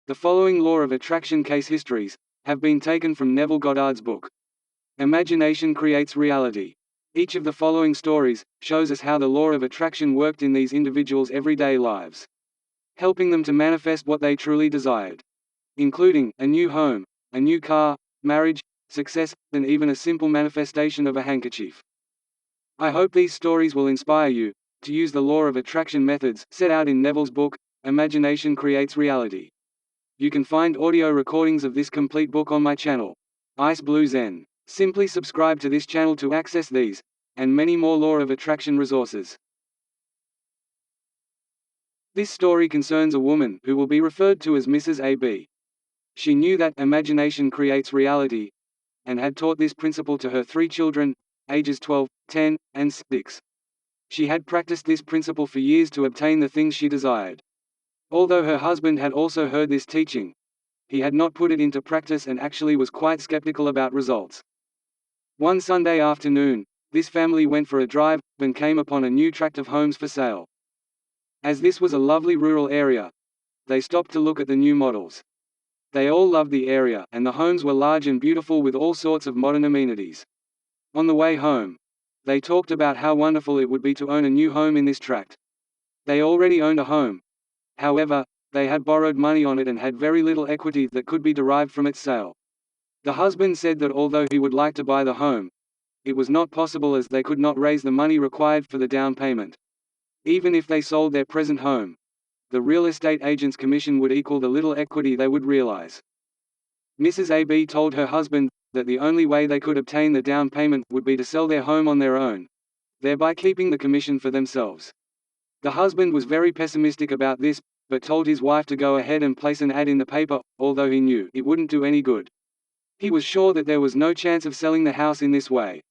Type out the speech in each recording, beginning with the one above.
The following law of attraction case histories have been taken from Neville Goddard's book, Imagination Creates Reality. Each of the following stories shows us how the law of attraction worked in these individuals' everyday lives, helping them to manifest what they truly desired, including a new home, a new car, marriage, success, and even a simple manifestation of a handkerchief. I hope these stories will inspire you to use the law of attraction methods set out in Neville's book, Imagination Creates Reality. You can find audio recordings of this complete book on my channel, Ice Blue Zen. Simply subscribe to this channel to access these and many more law of attraction resources. This story concerns a woman who will be referred to as Mrs. A.B. She knew that imagination creates reality, and had taught this principle to her 3 children, ages 12, 10, and 6. She had practiced this principle for years to obtain the things she desired. Although her husband had also heard this teaching, he had not put it into practice and actually was quite skeptical about results. One Sunday afternoon, this family went for a drive and came upon a new tract of homes for sale. As this was a lovely rural area, they stopped to look at the new models. They all loved the area, and the homes were large and beautiful with all sorts of modern amenities. On the way home, they talked about how wonderful it would be to own a new home in this tract. They already owned a home. However, they had borrowed money on it and had very little equity that could be derived from its sale. The husband said that although he would like to buy the home, it was not possible as they could not raise the money required for the down payment. Even if they sold their present home, the real estate agent's commission would equal the little equity they would realize. Mrs. A.B. told her husband that the only way they could obtain the down payment would be to sell their home on their own, thereby keeping the commission for themselves. The husband was very pessimistic about this, but told his wife to go ahead and place an ad in the paper, although he knew it wouldn't do any good. He was sure that there was no chance of selling the house in this way.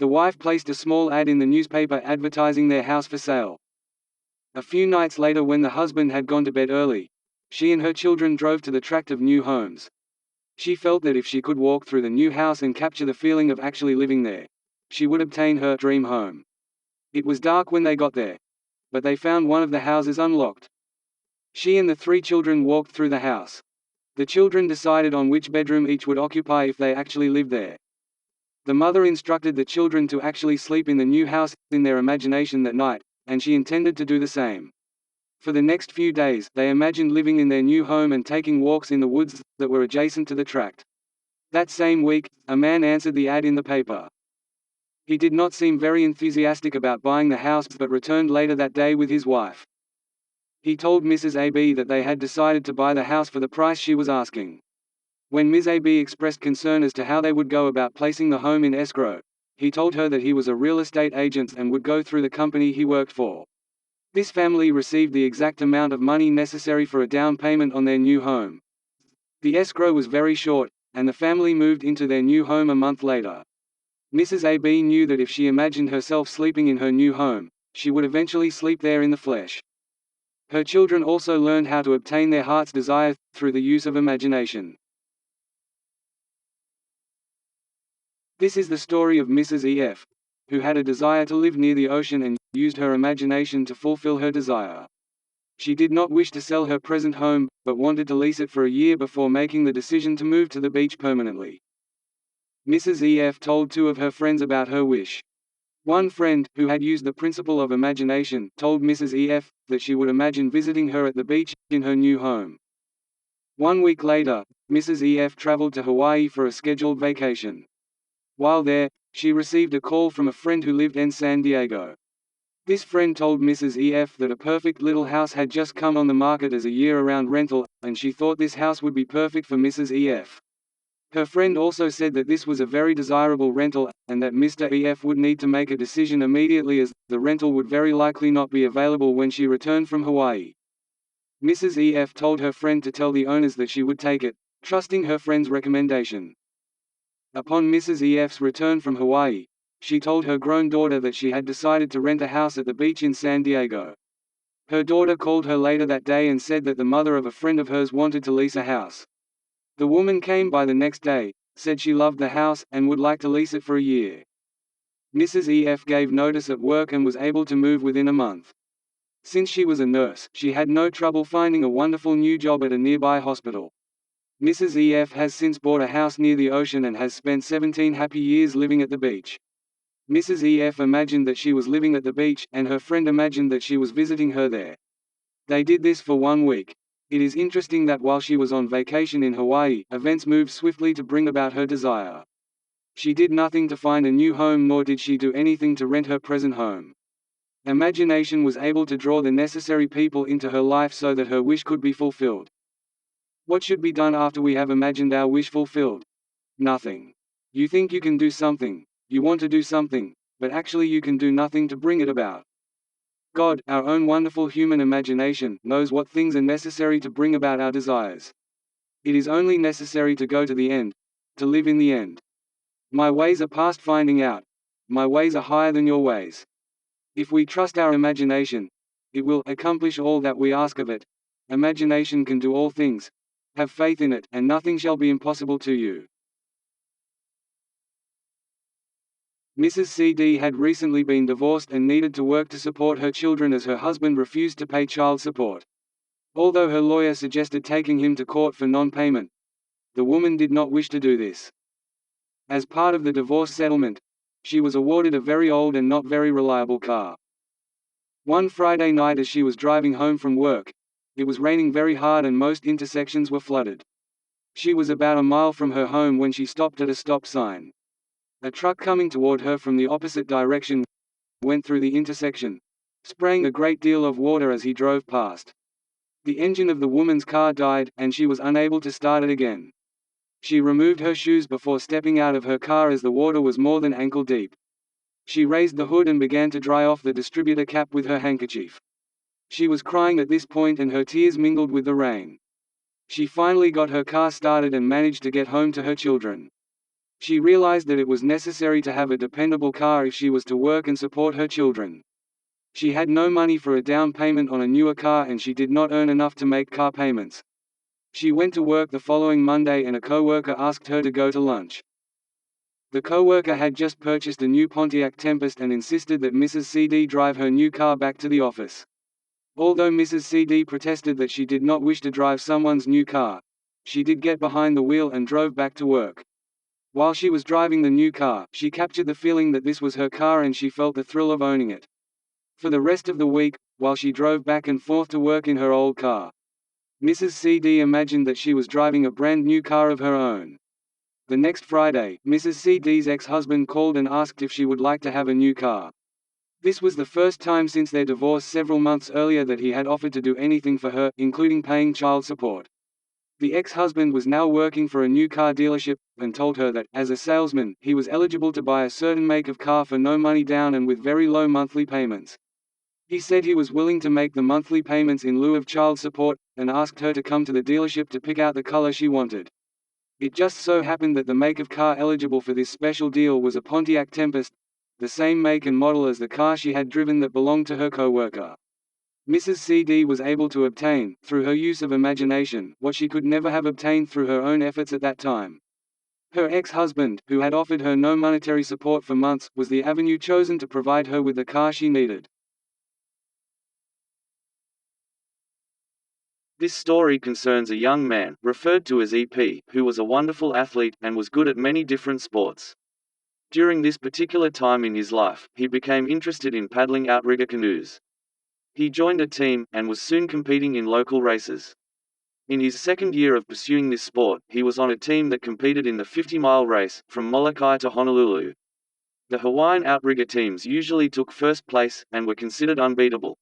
The wife placed a small ad in the newspaper advertising their house for sale. A few nights later, when the husband had gone to bed early, she and her children drove to the tract of new homes. She felt that if she could walk through the new house and capture the feeling of actually living there, she would obtain her dream home. It was dark when they got there, but they found one of the houses unlocked. She and the 3 children walked through the house. The children decided on which bedroom each would occupy if they actually lived there. The mother instructed the children to actually sleep in the new house in their imagination that night, and she intended to do the same. For the next few days, they imagined living in their new home and taking walks in the woods that were adjacent to the tract. That same week, a man answered the ad in the paper. He did not seem very enthusiastic about buying the house but returned later that day with his wife. He told Mrs. A.B. that they had decided to buy the house for the price she was asking. When Ms. A.B. expressed concern as to how they would go about placing the home in escrow, he told her that he was a real estate agent and would go through the company he worked for. This family received the exact amount of money necessary for a down payment on their new home. The escrow was very short, and the family moved into their new home a month later. Mrs. A.B. knew that if she imagined herself sleeping in her new home, she would eventually sleep there in the flesh. Her children also learned how to obtain their heart's desire through the use of imagination. This is the story of Mrs. E.F., who had a desire to live near the ocean and used her imagination to fulfill her desire. She did not wish to sell her present home, but wanted to lease it for a year before making the decision to move to the beach permanently. Mrs. E.F. told 2 of her friends about her wish. One friend, who had used the principle of imagination, told Mrs. E.F. that she would imagine visiting her at the beach, in her new home. 1 week later, Mrs. E.F. traveled to Hawaii for a scheduled vacation. While there, she received a call from a friend who lived in San Diego. This friend told Mrs. E.F. that a perfect little house had just come on the market as a year-round rental, and she thought this house would be perfect for Mrs. E.F. Her friend also said that this was a very desirable rental, and that Mr. E.F. would need to make a decision immediately as the rental would very likely not be available when she returned from Hawaii. Mrs. E.F. told her friend to tell the owners that she would take it, trusting her friend's recommendation. Upon Mrs. E.F.'s return from Hawaii, she told her grown daughter that she had decided to rent a house at the beach in San Diego. Her daughter called her later that day and said that the mother of a friend of hers wanted to lease a house. The woman came by the next day, said she loved the house, and would like to lease it for a year. Mrs. E.F. gave notice at work and was able to move within a month. Since she was a nurse, she had no trouble finding a wonderful new job at a nearby hospital. Mrs. EF has since bought a house near the ocean and has spent 17 happy years living at the beach. Mrs. EF imagined that she was living at the beach, and her friend imagined that she was visiting her there. They did this for 1 week. It is interesting that while she was on vacation in Hawaii, events moved swiftly to bring about her desire. She did nothing to find a new home, nor did she do anything to rent her present home. Imagination was able to draw the necessary people into her life so that her wish could be fulfilled. What should be done after we have imagined our wish fulfilled? Nothing. You think you can do something, you want to do something, but actually you can do nothing to bring it about. God, our own wonderful human imagination, knows what things are necessary to bring about our desires. It is only necessary to go to the end, to live in the end. My ways are past finding out. My ways are higher than your ways. If we trust our imagination, it will accomplish all that we ask of it. Imagination can do all things. Have faith in it, and nothing shall be impossible to you. Mrs. CD had recently been divorced and needed to work to support her children as her husband refused to pay child support. Although her lawyer suggested taking him to court for non-payment, the woman did not wish to do this. As part of the divorce settlement, she was awarded a very old and not very reliable car. One Friday night as she was driving home from work, it was raining very hard and most intersections were flooded. She was about a mile from her home when she stopped at a stop sign. A truck coming toward her from the opposite direction went through the intersection, spraying a great deal of water as he drove past. The engine of the woman's car died, and she was unable to start it again. She removed her shoes before stepping out of her car as the water was more than ankle deep. She raised the hood and began to dry off the distributor cap with her handkerchief. She was crying at this point and her tears mingled with the rain. She finally got her car started and managed to get home to her children. She realized that it was necessary to have a dependable car if she was to work and support her children. She had no money for a down payment on a newer car and she did not earn enough to make car payments. She went to work the following Monday and a co-worker asked her to go to lunch. The co-worker had just purchased a new Pontiac Tempest and insisted that Mrs. CD drive her new car back to the office. Although Mrs. CD protested that she did not wish to drive someone's new car, she did get behind the wheel and drove back to work. While she was driving the new car, she captured the feeling that this was her car and she felt the thrill of owning it. For the rest of the week, while she drove back and forth to work in her old car, Mrs. CD imagined that she was driving a brand new car of her own. The next Friday, Mrs. CD's ex-husband called and asked if she would like to have a new car. This was the first time since their divorce several months earlier that he had offered to do anything for her, including paying child support. The ex-husband was now working for a new car dealership, and told her that, as a salesman, he was eligible to buy a certain make of car for no money down and with very low monthly payments. He said he was willing to make the monthly payments in lieu of child support, and asked her to come to the dealership to pick out the color she wanted. It just so happened that the make of car eligible for this special deal was a Pontiac Tempest, the same make and model as the car she had driven that belonged to her co-worker. Mrs. CD was able to obtain, through her use of imagination, what she could never have obtained through her own efforts at that time. Her ex-husband, who had offered her no monetary support for months, was the avenue chosen to provide her with the car she needed. This story concerns a young man, referred to as EP, who was a wonderful athlete, and was good at many different sports. During this particular time in his life, he became interested in paddling outrigger canoes. He joined a team, and was soon competing in local races. In his second year of pursuing this sport, he was on a team that competed in the 50-mile race, from Molokai to Honolulu. The Hawaiian outrigger teams usually took first place, and were considered unbeatable.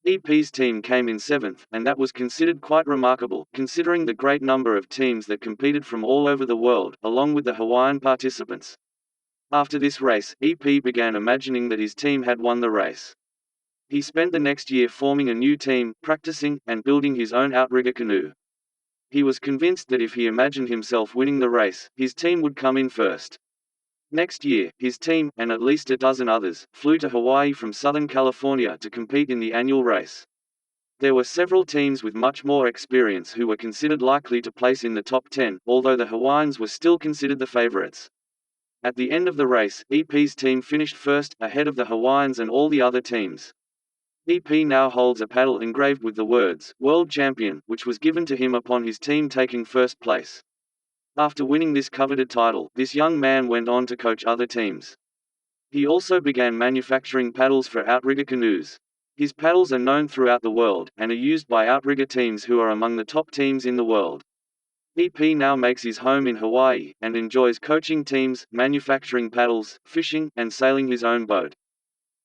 EP's team came in seventh, and that was considered quite remarkable, considering the great number of teams that competed from all over the world, along with the Hawaiian participants. After this race, EP began imagining that his team had won the race. He spent the next year forming a new team, practicing, and building his own outrigger canoe. He was convinced that if he imagined himself winning the race, his team would come in first. Next year, his team, and at least a dozen others, flew to Hawaii from Southern California to compete in the annual race. There were several teams with much more experience who were considered likely to place in the top 10, although the Hawaiians were still considered the favorites. At the end of the race, EP's team finished first, ahead of the Hawaiians and all the other teams. EP now holds a paddle engraved with the words, World Champion, which was given to him upon his team taking first place. After winning this coveted title, this young man went on to coach other teams. He also began manufacturing paddles for outrigger canoes. His paddles are known throughout the world, and are used by outrigger teams who are among the top teams in the world. EP now makes his home in Hawaii, and enjoys coaching teams, manufacturing paddles, fishing, and sailing his own boat.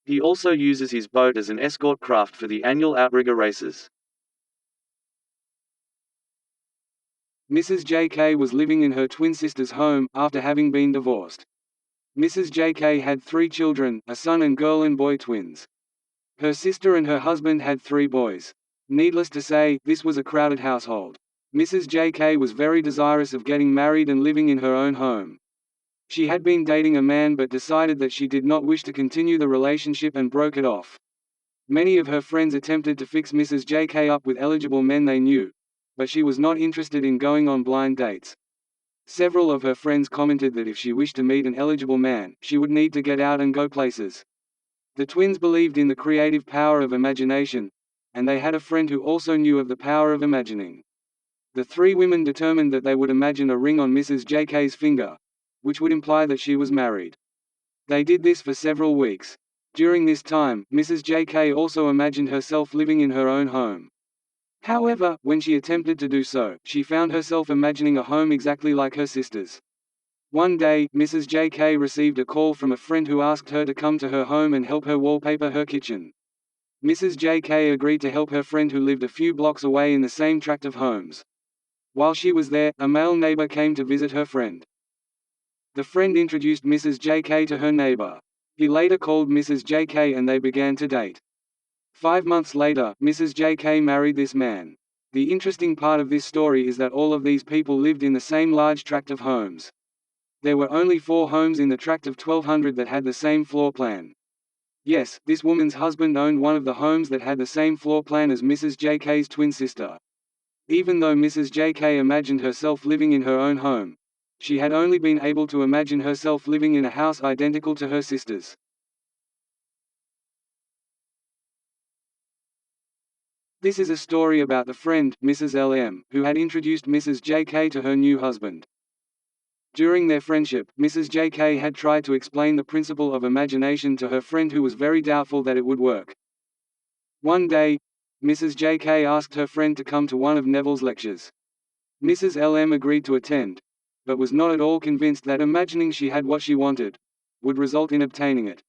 He also uses his boat as an escort craft for the annual outrigger races. Mrs. J.K. was living in her twin sister's home, after having been divorced. Mrs. J.K. had 3 children, a son and girl and boy twins. Her sister and her husband had 3 boys. Needless to say, this was a crowded household. Mrs. J.K. was very desirous of getting married and living in her own home. She had been dating a man but decided that she did not wish to continue the relationship and broke it off. Many of her friends attempted to fix Mrs. J.K. up with eligible men they knew, but she was not interested in going on blind dates. Several of her friends commented that if she wished to meet an eligible man, she would need to get out and go places. The twins believed in the creative power of imagination, and they had a friend who also knew of the power of imagining. The 3 women determined that they would imagine a ring on Mrs. J.K.'s finger, which would imply that she was married. They did this for several weeks. During this time, Mrs. J.K. also imagined herself living in her own home. However, when she attempted to do so, she found herself imagining a home exactly like her sister's. One day, Mrs. J.K. received a call from a friend who asked her to come to her home and help her wallpaper her kitchen. Mrs. J.K. agreed to help her friend who lived a few blocks away in the same tract of homes. While she was there, a male neighbor came to visit her friend. The friend introduced Mrs. J.K. to her neighbor. He later called Mrs. J.K. and they began to date. 5 months later, Mrs. J.K. married this man. The interesting part of this story is that all of these people lived in the same large tract of homes. There were only 4 homes in the tract of 1200 that had the same floor plan. Yes, this woman's husband owned one of the homes that had the same floor plan as Mrs. J.K.'s twin sister. Even though Mrs. J.K. imagined herself living in her own home, she had only been able to imagine herself living in a house identical to her sister's. This is a story about the friend, Mrs. L.M., who had introduced Mrs. J.K. to her new husband. During their friendship, Mrs. J.K. had tried to explain the principle of imagination to her friend who was very doubtful that it would work. One day, Mrs. J.K. asked her friend to come to one of Neville's lectures. Mrs. L.M. agreed to attend, but was not at all convinced that imagining she had what she wanted would result in obtaining it.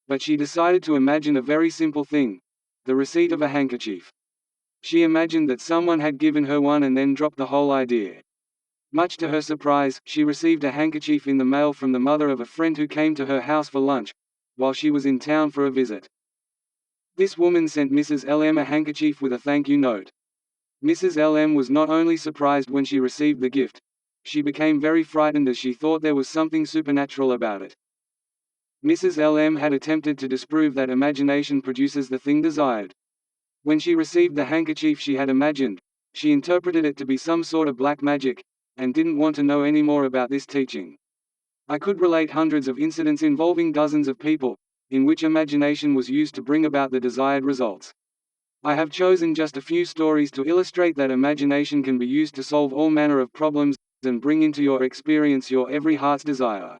But she decided to imagine a very simple thing: the receipt of a handkerchief. She imagined that someone had given her one and then dropped the whole idea. Much to her surprise, she received a handkerchief in the mail from the mother of a friend who came to her house for lunch, while she was in town for a visit. This woman sent Mrs. L.M. a handkerchief with a thank you note. Mrs. L.M. was not only surprised when she received the gift, she became very frightened as she thought there was something supernatural about it. Mrs. L.M. had attempted to disprove that imagination produces the thing desired. When she received the handkerchief she had imagined, she interpreted it to be some sort of black magic, and didn't want to know any more about this teaching. I could relate hundreds of incidents involving dozens of people, in which imagination was used to bring about the desired results. I have chosen just a few stories to illustrate that imagination can be used to solve all manner of problems, and bring into your experience your every heart's desire.